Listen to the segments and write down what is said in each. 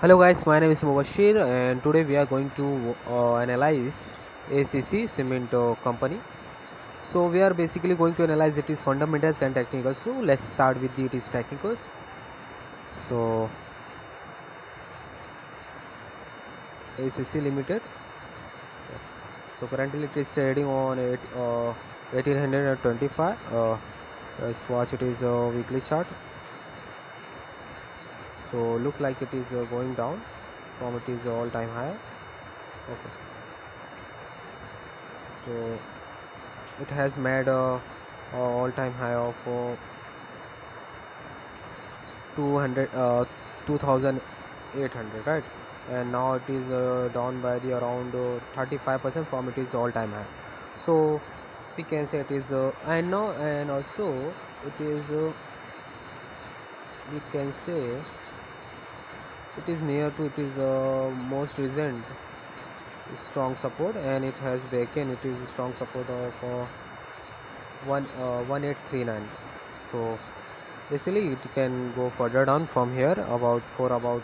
Hello guys, my name is Mubashir and today we are going to analyze ACC Cement company. So we are basically going to analyze its fundamentals and technicals. So let's start with its technicals. So ACC Limited. So currently it is trading on 1825. Let's watch it is a weekly chart. So look like it is going down from it is all time high. Okay. So it has made a all time high of 200 2800, right? And now it is down by the around 35% from it is all time high. So we can say it is and now and also it is we can say it is near to it is most recent strong support, and it has taken it is strong support of 1839. So basically it can go further down from here about for about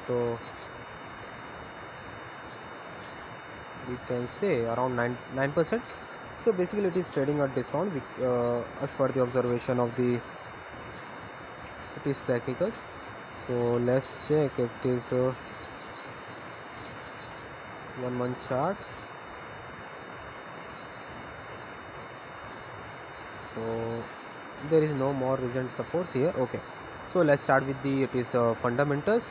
we can say around 9%. So basically it is trading at discount as per the observation of the it is technical. So let's check if it is 1 month chart. So there is no more recent supports here. Okay, so let's start with the it is fundamentals,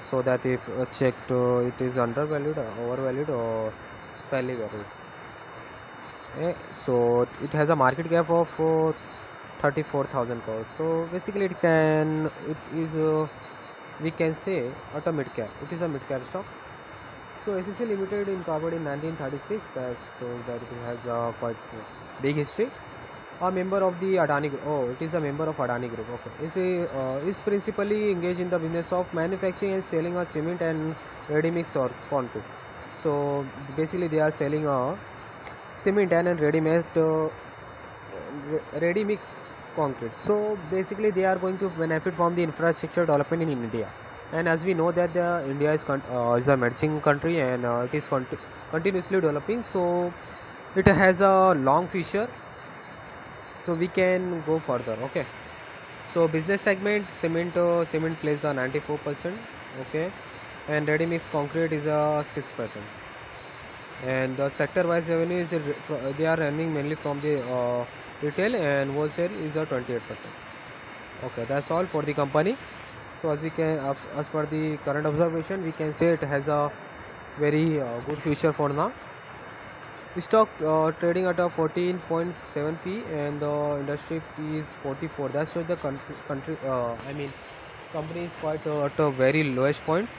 so that if checked it is undervalued, overvalued, or fairly valued. So it has a market cap of 34,000 crores. So basically it is we can say at a mid cap. It is a mid cap stock. So ACC Limited incorporated in 1936. That shows that it has a quite big history. A member of the Adani Group. Oh, it is a member of Adani Group. Okay. Is principally engaged in the business of manufacturing and selling a cement and ready mix or concrete. So basically they are selling a cement and ready mix concrete. So basically they are going to benefit from the infrastructure development in India. And as we know that India is a emerging country, and it is continuously developing. So it has a long future. So we can go further. Okay. So business segment cement plays the 94%. Okay, and ready mix concrete is a 6%. And the sector wise revenue is they are earning mainly from the retail, and wholesale is a 28%. Okay, that's all for the company. So as per the current observation, we can say it has a very good future for now. Stock trading at a 14.7 p, and the industry p is 44. That shows the country company is quite at a very lowest point.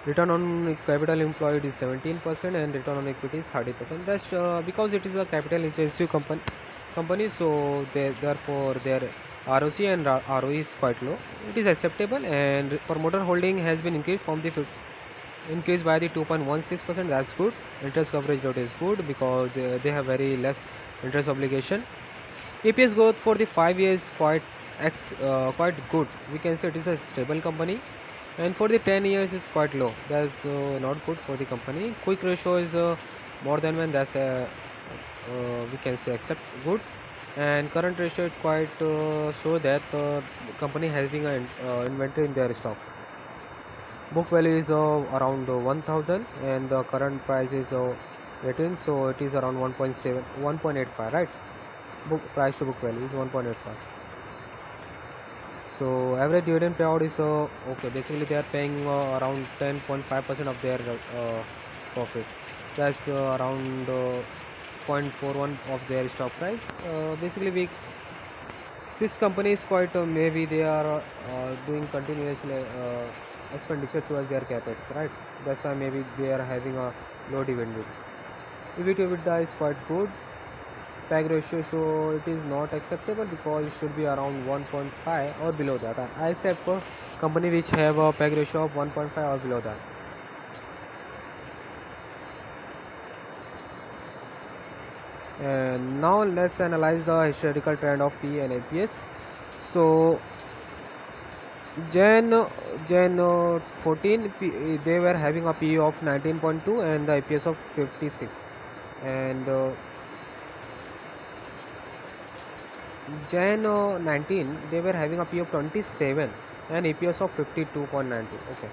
Return on capital employed is 17%, and return on equity is 30%. That's because it is a capital intensive company, so therefore their ROC and ROE is quite low. It is acceptable, and promoter holding has been increased from the increased by the 2.16%. That's good. Interest coverage rate is good because they have very less interest obligation. EPS growth for the 5 years quite good. We can say it is a stable company, and for the 10 years it's quite low. That's not good for the company. Quick ratio is more than one. That's we can say accept good, and current ratio is quite show that company having an inventory in their stock. Book value is around 1000, and the current price is 18, so it is around 1.7 1.85, right? Book price to book value is 1.85. So average dividend payout is okay. Basically they are paying around 10.5% of their profit. That's around 0.41 of their stock price. Basically this company is quite maybe they are doing continuously expenditure towards their capex, right? That's why maybe they are having a low dividend yield. EV to EBITDA is quite good. PAG ratio, so it is not acceptable because it should be around 1.5 or below that. I accept for company which have a PAG ratio of 1.5 or below that. And now let's analyze the historical trend of P and APS. So Jan Jan 14 they were having a PE of 19.2 and the EPS of 56, and Jan 19 they were having a PE of 27 and EPS of 52.92. Okay,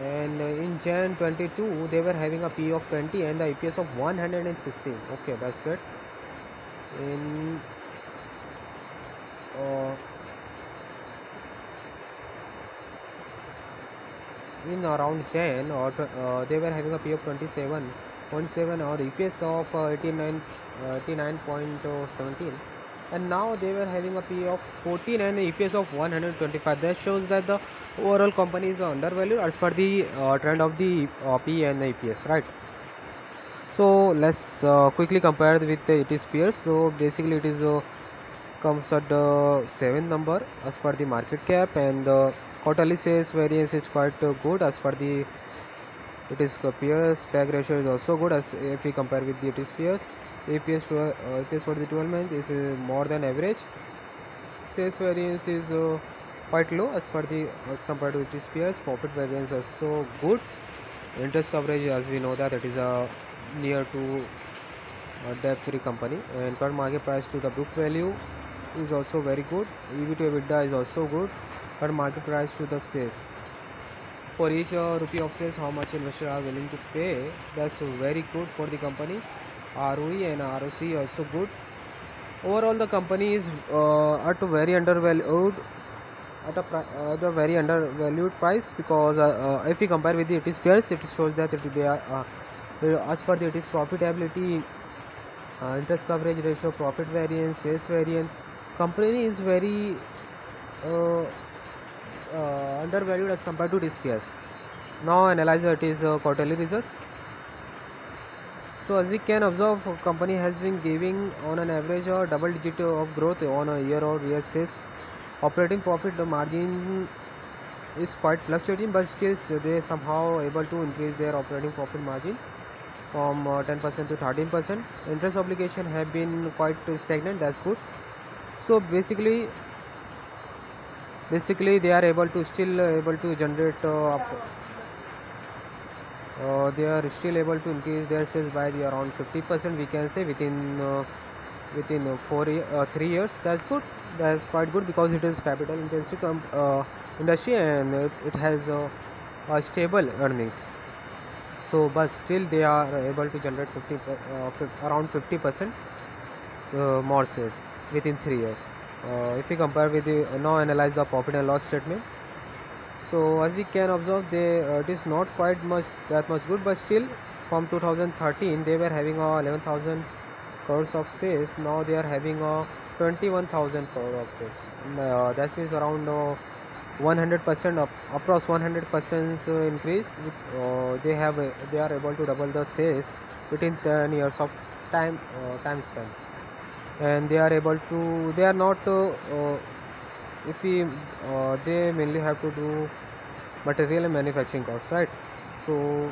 and in Jan 22 they were having a PE of 20 and the EPS of 116. Okay, that's good. In uh, in around Jan or they were having a P of 27.7 or EPS of 89.17, and now they were having a P of 14 and EPS of 125. That shows that the overall company is undervalued as per the trend of the P and the EPS, right? So let's quickly compare with its peers. So basically it is comes at the 7th number as per the market cap, and quarterly sales variance is quite good as per the it is peers. PAG ratio is also good as if we compare with the it is peers. EPS for the 12 months is more than average. Sales variance is quite low as per the as compared to its peers. Profit variance also good. Interest coverage, as we know that it is a near to debt free company, and current market price to the book value is also very good. EV to EBITDA is also good. Current market price to the sales, for each rupee of sales how much investors are willing to pay, that's very good for the company. ROE and ROCE also good. Overall the company is at a very undervalued at a very undervalued price, because if we compare with the it is peers, it shows that they are as per the it is profitability, interest coverage ratio, profit variance, sales variance, company is very uh, undervalued as compared to its peers. Now analyze it is quarterly results. So as we can observe, company has been giving on an average double digit of growth on a year or year sales. Operating profit margin is quite fluctuating, but still they somehow able to increase their operating profit margin from 10% to 13%. Interest obligation have been quite stagnant. That's good. So basically they are able to still able to generate they are still able to increase their sales by the around 50%, we can say, within 3 years. That's good. That's quite good, because it is capital intensive industry, and it has a stable earnings. So but still they are able to generate around 50% more sales within 3 years. If we compare with the now analyze the profit and loss statement. So as we can observe, it is not quite much that much good, but still from 2013 they were having 11,000 crores of sales. Now they are having 21,000 crores of sales. That means around 100% up, approx 100% increase. They are able to double the sales within 10 years of time span, and they are able to. They are not. If we They mainly have to do material and manufacturing costs, right? So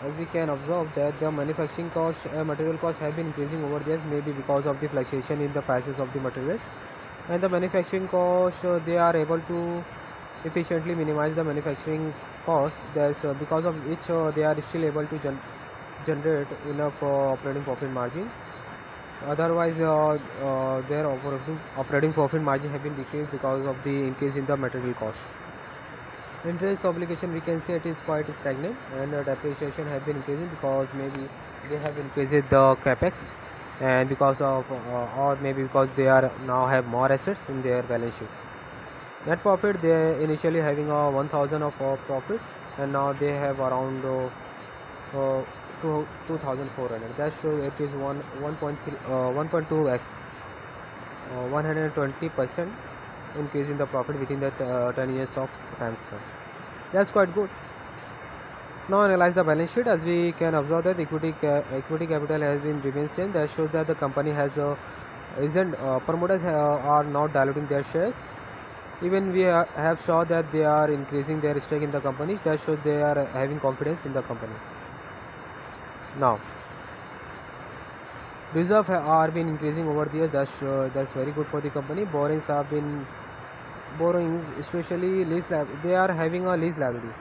as we can observe that the manufacturing costs, material costs have been increasing over there, maybe because of the fluctuation in the prices of the materials, and the manufacturing costs they are able to efficiently minimize the manufacturing costs. That's because of which they are still able to generate enough operating profit margin. Otherwise, their operating profit margin have been decreased because of the increase in the material cost. Interest obligation, we can say it is quite stagnant, and depreciation have been increasing because maybe they have increased the capex, and because of or maybe because they are now have more assets in their balance sheet. Net profit, they initially having 1,000 of profit, and now they have around 2,400. That shows it is 1.2x, 120% increase in the profit within the 10 years of time span. That's quite good. Now analyze the balance sheet. As we can observe that equity capital has been remained same. That shows that the company has isn't promoters are not diluting their shares. Even we have saw that they are increasing their stake in the company. That shows they are having confidence in the company. Now reserve are been increasing over the years. That's very good for the company. Borrowings have been borrowings, especially they are having a lease liability.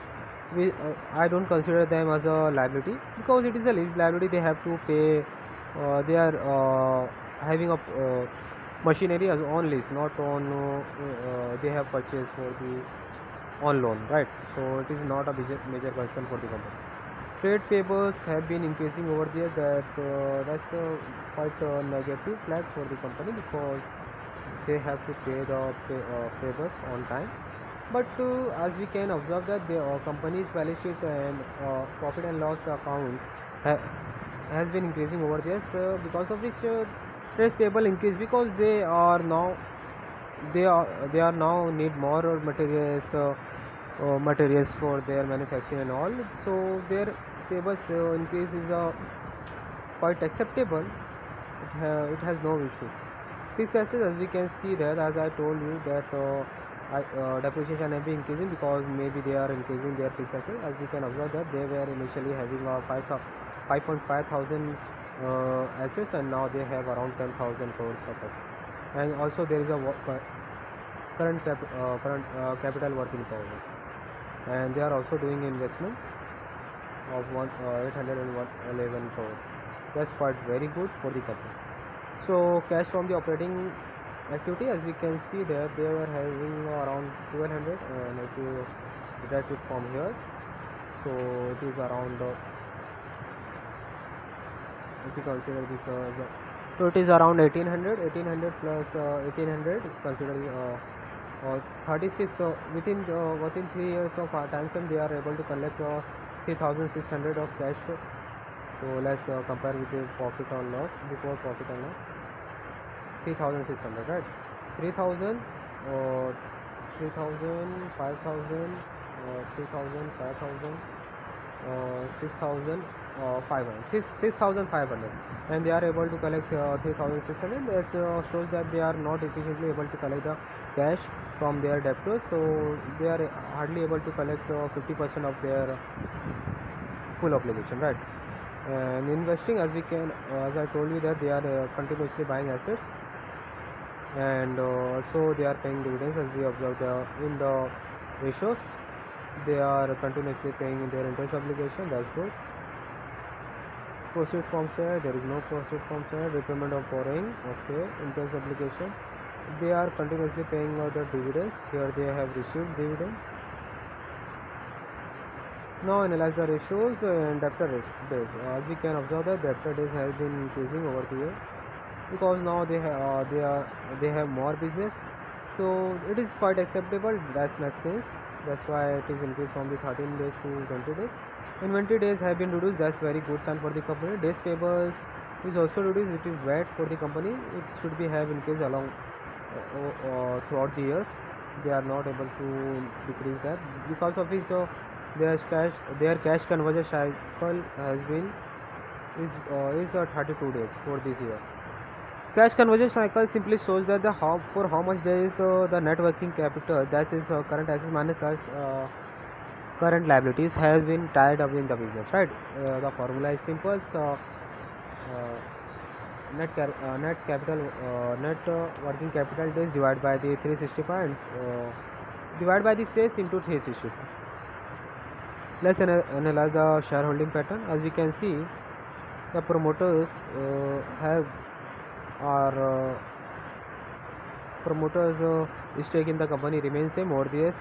I don't consider them as a liability because it is a lease liability. They have to pay. They are having a machinery as on lease, not on. They have purchased for the on loan, right? So it is not a major concern for the company. Trade payables have been increasing over there. That's quite a negative flag for the company because they have to pay the payables on time. But as we can observe that the company's balance sheet and profit and loss account has been increasing over there, so because of which trade payable increase because they are now need more materials for their manufacturing and all. So their payables increase is quite acceptable. It has no issue. Fixed assets, as we can see that, as I told you that depreciation may be increasing because maybe they are increasing their fixed assets. As we can observe that they were initially having 5.5 thousand assets, and now they have around 10,000 crores of assets. And also there is a current capital work in progress, and they are also doing investment of 811 crores. That's quite very good for the company. So cash from the operating activity, as we can see that they were having around 1200, and if you deduct it from here, so it is around if you consider this so it is around 1800 plus 1800 considering 36. So within 3 years of time span they are able to collect 3600 of cash. So let's compare with the profit or loss. Before profit or loss, 3600, right? 3000 3000 5000 3000 5000 6500 6500, and they are able to collect 3600. That shows that they are not efficiently able to collect the cash from their debtors, so they are hardly able to collect 50% of their full obligation, right? And investing, as I told you that they are continuously buying assets, and also they are paying dividends, as we observed in the ratios. They are continuously paying their interest obligation. That's good. Proceeds from share, there is no proceeds from share. Repayment of borrowing, okay. Interest obligation, they are continuously paying the dividends. Here they have received dividends. Now analyze the ratios and debtor days. As we can observe that debtor days has been increasing over the year because now they have more business, so it is quite acceptable. That makes sense. That's why it is increased from the 13 days to 20 days. Inventory days have been reduced. That's very good sign for the company. Days payables is also reduced. It is bad for the company. It should be have increased along throughout the years. They are not able to decrease that because of this. Their cash conversion cycle has been is 32 days for this year. Cash conversion cycle simply shows that for how much there is the net working capital, that is current assets minus current liabilities, has been tied up in the business, right? The formula is simple. So net working capital days divided by the 365 and divided by the sales into 365. Let's analyze the shareholding pattern. As we can see, the promoters stake in the company remains same over the years,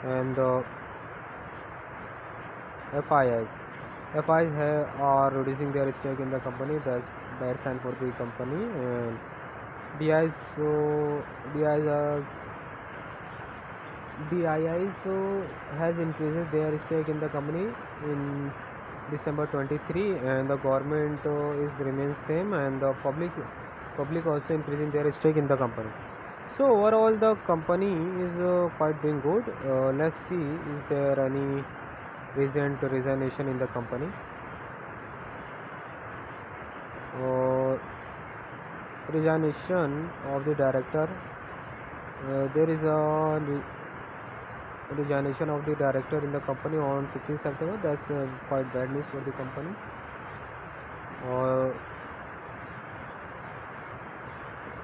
and FIs are reducing their stake in the company. That's bad sign for the company. And DIs has increased their stake in the company in December 23, and the government is remains same, and the public also increasing their stake in the company. So overall the company is quite doing good. Let's see, is there any recent resignation in the company? Resignation of the director. There is a resignation of the director in the company on 15 September. That's quite bad news for the company.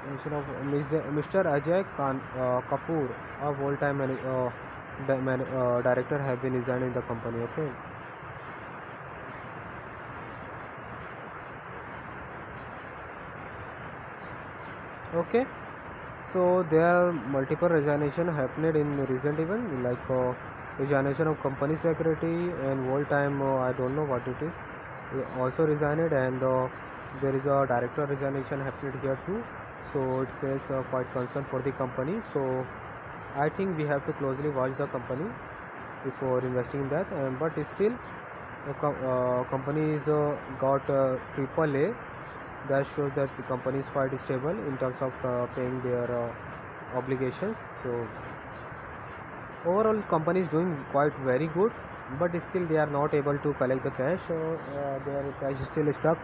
Mention of Mr. Ajay Kapoor, a full-time director, have been resigned in the company. Okay. Okay. So there are multiple resignation happened in recent event, like resignation of company secretary and whole time. I don't know what it is. Also resigned, and there is a director resignation happened here too. So it is quite concern for the company. So I think we have to closely watch the company before investing in that. But still, the company is got triple A. That shows that the company is quite stable in terms of paying their obligations. So overall, company is doing quite very good, but still they are not able to collect the cash. Their cash is still stuck.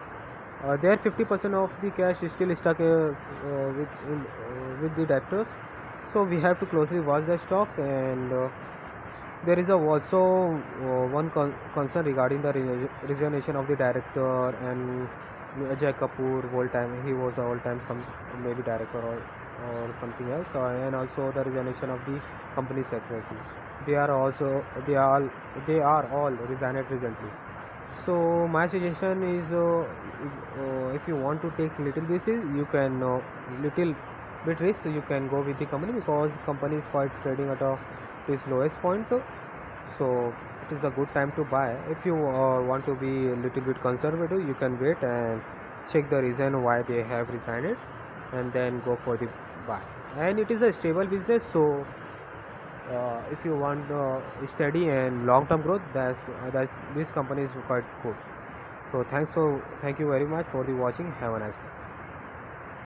Their 50% of the cash is still stuck with the debtors. So we have to closely watch the stock, and there is also one concern regarding the resignation of the director and Ajay Kapoor. Whole time he was a whole time some maybe director or something else, and also the resignation of the company secretary. They are also they are all resigned recently. So my suggestion is, if you want to take little basis, you can little bit risk. You can go with the company because company is quite trading at its lowest point. So it is a good time to buy. If you want to be a little bit conservative, you can wait and check the reason why they have resigned it, and then go for the buy. And it is a stable business, so if you want steady and long-term growth, that's this company is quite good. So thank you very much for the watching. Have a nice day.